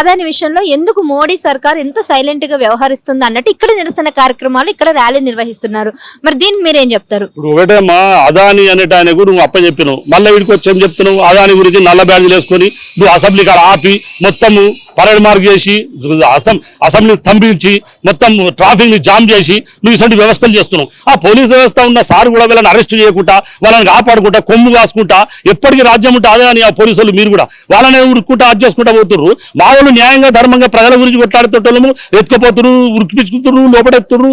ఆదాని విషయంలో ఎందుకు మోడీ సర్కార్ ఎంత సైలెంట్ గా వ్యవహరిస్తుంది అన్నట్టు ఇక్కడ నిరసన కార్యక్రమాలు ఇక్కడ ర్యాలీ నిర్వహిస్తున్నారు. మరి దీనికి మీరేం చెప్తారు? ఇప్పుడు ఒకటేమా అదాని అనేట ఆయనకు నువ్వు అప్పచెప్పినావు, మళ్ళీ వీడికి వచ్చి ఏం చెప్తున్నావు? అదాని గురించి నల్ల బ్యాడ్జీలు వేసుకొని నువ్వు అసెంబ్లీ కాడ ఆపి మొత్తము పరేడ్ మార్క్ చేసి అసెంబ్లీ స్తంభించి మొత్తం ట్రాఫిక్ ని జామ్ చేసి నువ్వు ఇటువంటి వ్యవస్థలు చేస్తున్నావు. ఆ పోలీస్ వ్యవస్థ ఉన్న సార్ కూడా వీళ్ళని అరెస్ట్ చేయకుండా వాళ్ళని కాపాడుకుంటా కొమ్ము కాసుకుంటా ఎప్పటికీ రాజ్యం ఉంటే అదే అని ఆ పోలీసులు మీరు కూడా వాళ్ళనే ఉరుక్కుంటా అది చేసుకుంటా పోతున్నారు. మా వాళ్ళు న్యాయంగా ధర్మంగా ప్రజల గురించి కొట్లాడుతుంటాము, ఎత్తుకపోతున్నారు, ఉరికిపించుకుంటున్నారు, లోపడెత్తున్నారు,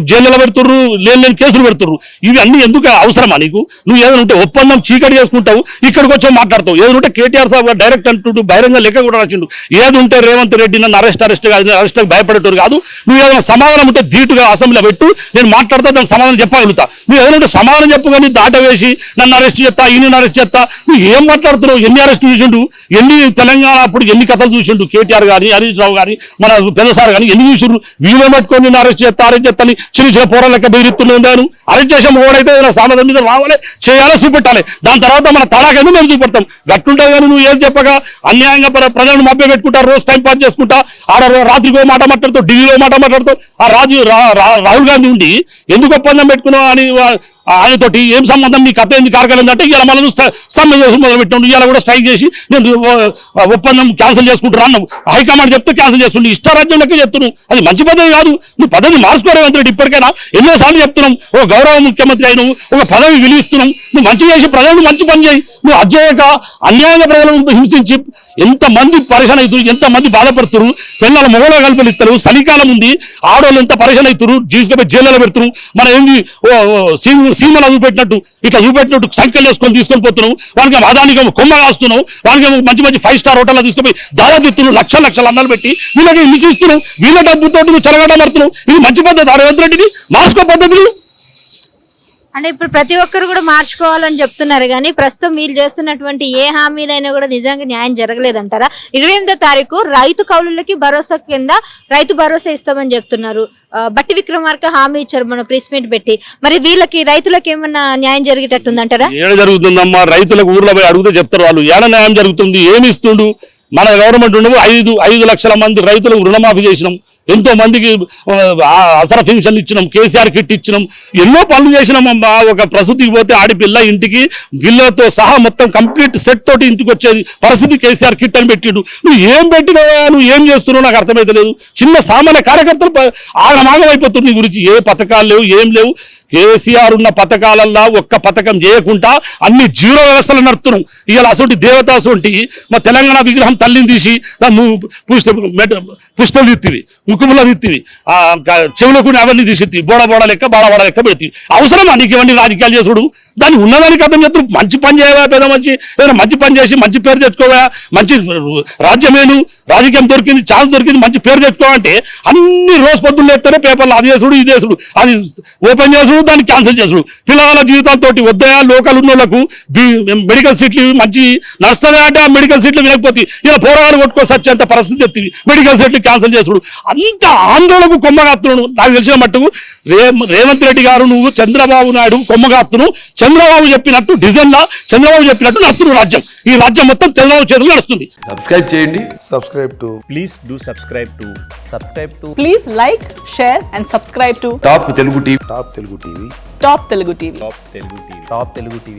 జైల్లో పెడుతున్నారు, లేని కేసులు పెడుతున్నారు. ఇవి అన్ని ఎందుకు అవసరమా నీకు? నువ్వు ఏదైనా ఉంటే ఒప్పందం చీకటి చేసుకుంటావు, ఇక్కడికి వచ్చి మాట్లాడతావు. ఏదైనా ఉంటే కేటీఆర్ సాబ్ డైరెక్ట్ అంటుంటూ బహిరంగ లెక్క కూడా రాసిండు. ఏది ఉంటే రేవంత్ రెడ్డి నన్ను అరెస్ట్ భయపడేటోరు కాదు. నువ్వు ఏదైనా సమాధానం ఉంటే ధీటుగా అసెంబ్లీలో పెట్టు, నేను మాట్లాడతా, దానికి సమాధానం చెప్పగలుగుతా. నువ్వు ఏదైనా సమాధానం చెప్పుకొని దాటవేసి నన్ను అరెస్ట్ చేస్తా, ఈయన అరెస్ట్ చేస్తా, నువ్వు ఏం మాట్లాడుతున్నావు? ఎన్ని అరెస్ట్ చూసిండు, ఎన్ని తెలంగాణ అప్పుడు ఎన్ని కథలు చూసిండు కేటీఆర్ గాని హరీష్ రావు గాని మన పెద్దసార్ గాని ఎన్ని చూసిండ్రు? వీళ్ళు పట్టుకొని నేను అరెస్ట్ చేస్తా అని చిన్న చిన్న పోరాలు లెక్క బెదిరిస్తున్నాను. అరెస్ట్ చేసే ఓడైతే సమాధానం మీద రావాలి, చేయాలి, చూపెట్టాలి. దాని తర్వాత మన తలాకెందు మేము చూపెడతాం. గట్టుంటే కానీ నువ్వు ఏం చెప్పగా అన్యాయంగా ప్రజలను మభ్య పెట్టుకుంటా, రోజు టైం పాస్ చేసుకుంటా, ఆడ రాత్రికో మాట మాట్లాడుతావు, ఢిల్లీలో మాట మాట్లాడుతావు. ఆ రాహుల్ గాంధీ ఉండి ఎందుకు ఒప్పందం పెట్టుకున్నావు అని ఆయనతోటి ఏం సంబంధం, నీ కథ ఏంది కార్యక్రమం అంటే ఇలా మనం సమ్మె చేసి మొదలుపెట్టినాడు. ఇలా కూడా స్ట్రైక్ చేసి నేను ఒప్పందం క్యాన్సిల్ చేసుకుంటారు అన్నావు. హైకమాండ్ చెప్తే క్యాన్సిల్ చేస్తుండే ఇష్టారాజ్యం లెక్క చెప్తున్నావు. అది మంచి పద్ధతి కాదు. నువ్వు పద్ధతి మార్చుకోరేవంత రెడ్డి. ఇప్పటికైనా ఎన్నోసార్లు చెప్తున్నాం, ఓ గౌరవ ముఖ్యమంత్రి అయినావు, ఒక పదవి విలువిస్తున్నాం, నువ్వు మంచి చేసి ప్రజలకు మంచి పని చేయి. నువ్వు అజ్జేయక అన్యాయంగా ప్రజలను హింసించి ఎంతమంది పరిశాన్ అవుతారు, ఎంతమంది బాధపడుతున్నారు. పిల్లల మొగలో కల్పలు ఇస్తారు, చలికాలం ఉంది, ఆడవాళ్ళు ఎంత పరిశాన్ అవుతారు, తీసుకుపోయి జైల్లో పెడుతున్నారు. మన ఏంది సీమలు చూపెట్టినట్టు ఇట్లా చూపెట్టినట్టు సంఖ్యలు వేసుకొని తీసుకొని పోతున్నావు. వానికి అదానికి కొమ్మ కాస్తున్నావు, వానికి మంచి మంచి 5 స్టార్ హోటల్లో తీసుకుపోయి దాదాపు ఇస్తున్నావు, లక్షల అన్నాలు పెట్టి వీళ్ళకి హింసిస్తున్నావు. వీళ్ళ డబ్బుతో నువ్వు చెలగట పడుతున్నావు. ఇది మంచి పద్ధతి రేవంత్ రెడ్డిది? మార్చుకో పద్ధతులు. అంటే ఇప్పుడు ప్రతి ఒక్కరు కూడా మార్చుకోవాలని చెప్తున్నారు, కానీ ప్రస్తుతం మీరు చేస్తున్నటువంటి ఏ హామీలైనా కూడా నిజంగా న్యాయం జరగలేదంటారా? 28వ తారీఖు రైతు కౌలులకి భరోసా కింద రైతు భరోసా ఇస్తామని చెప్తున్నారు. బట్టి విక్రమార్క హామీ ఇచ్చారు మన ప్రెస్ మీట్ పెట్టి. మరి వీళ్ళకి రైతులకు ఏమన్నా న్యాయం జరిగేటట్టుందంటారా? ఏడ జరుగుతుందమ్మా? రైతులకు ఊర్లో పోయి అడిగితే చెప్తారు వాళ్ళు. ఏడ న్యాయం జరుగుతుంది? ఏమి ఇస్తుండు? మన గవర్నమెంట్ ఉండవు 5 లక్షల మంది రైతులకు రుణమాఫీ చేసినాం, ఎంతో మందికి అసర పెన్షన్ ఇచ్చినాం, కేసీఆర్ కిట్ ఇచ్చినాం, ఎన్నో పనులు చేసినాం. ఒక ప్రసూతికి పోతే ఆడిపిల్ల ఇంటికి పిల్లలతో సహా మొత్తం కంప్లీట్ సెట్ తోటి ఇంటికి వచ్చేది పరిస్థితి కేసీఆర్ కిట్ అని పెట్టిండు. నువ్వు ఏం పెట్టినావా, నువ్వు ఏం చేస్తున్నావు నాకు అర్థమైతే లేదు. చిన్న సామాన్య కార్యకర్తలు ఆగమాగం అయిపోతుంది. నీ గురించి ఏ పథకాలు లేవు, ఏం లేవు. కేసీఆర్ ఉన్న పథకాలల్లా ఒక్క పథకం చేయకుండా అన్ని జీరో వ్యవస్థలు నడుపుతున్నాం. ఇవాళ అసొంటి దేవతాసొంటి మా తెలంగాణ విగ్రహం తల్లిని తీసి పుష్టలు తిత్తివి, ముక్కుముల తిత్తివి, చెవులకు అవన్నీ తీసి బోడ లెక్క బాడ లెక్క పెడతీవి. అవసరమా నీకు ఇవన్నీ రాజకీయాలు చేసుడు? దాన్ని ఉన్నదానికి అర్థం చేస్తారు. మంచి పని చేయవా, పెద్ద మంచి ఏదైనా మంచి పని చేసి మంచి పేరు తెచ్చుకోవా, మంచి రాజ్యమేను రాజకీయం దొరికింది, ఛాన్స్ దొరికింది, మంచి పేరు తెచ్చుకోవాలంటే అన్ని రోజు పొద్దున్న ఎత్తారే పేపర్లు అది చేసుడు ఇది చేసుడు, అది ఓపెన్ చేసుడు, దాన్ని క్యాన్సిల్ చేసుడు. పిల్లల జీవితాలతో వద్దయా లోకల్ ఉన్న వాళ్ళకు మెడికల్ సీట్లు మంచి నడుస్తుందా అంటే ఆ మెడికల్ సీట్లు వినకపోతే ఇలా పోరాటాలు కొట్టుకోసి వచ్చేంత పరిస్థితి ఎత్తివి. మెడికల్ సీట్లు క్యాన్సిల్ చేసుడు, అంత ఆందోళనకు కొమ్మగాత్తున్నాడు. నాకు తెలిసిన మట్టుకు రేవంత్ రెడ్డి గారు నువ్వు చంద్రబాబు నాయుడు కొమ్మగాత్తును. చంద్రబాబు చెప్పినట్టు డిజైన్లా చంద్రబాబు చెప్పినట్టు నడుతున్న రాజ్యం. ఈ రాజ్యం మొత్తం చంద్రబాబు చేతులు నడుస్తుంది. సబ్స్క్రైబ్ చేయండి. Please do subscribe to please like, share and subscribe to top Telugu TV. Top Telugu TV.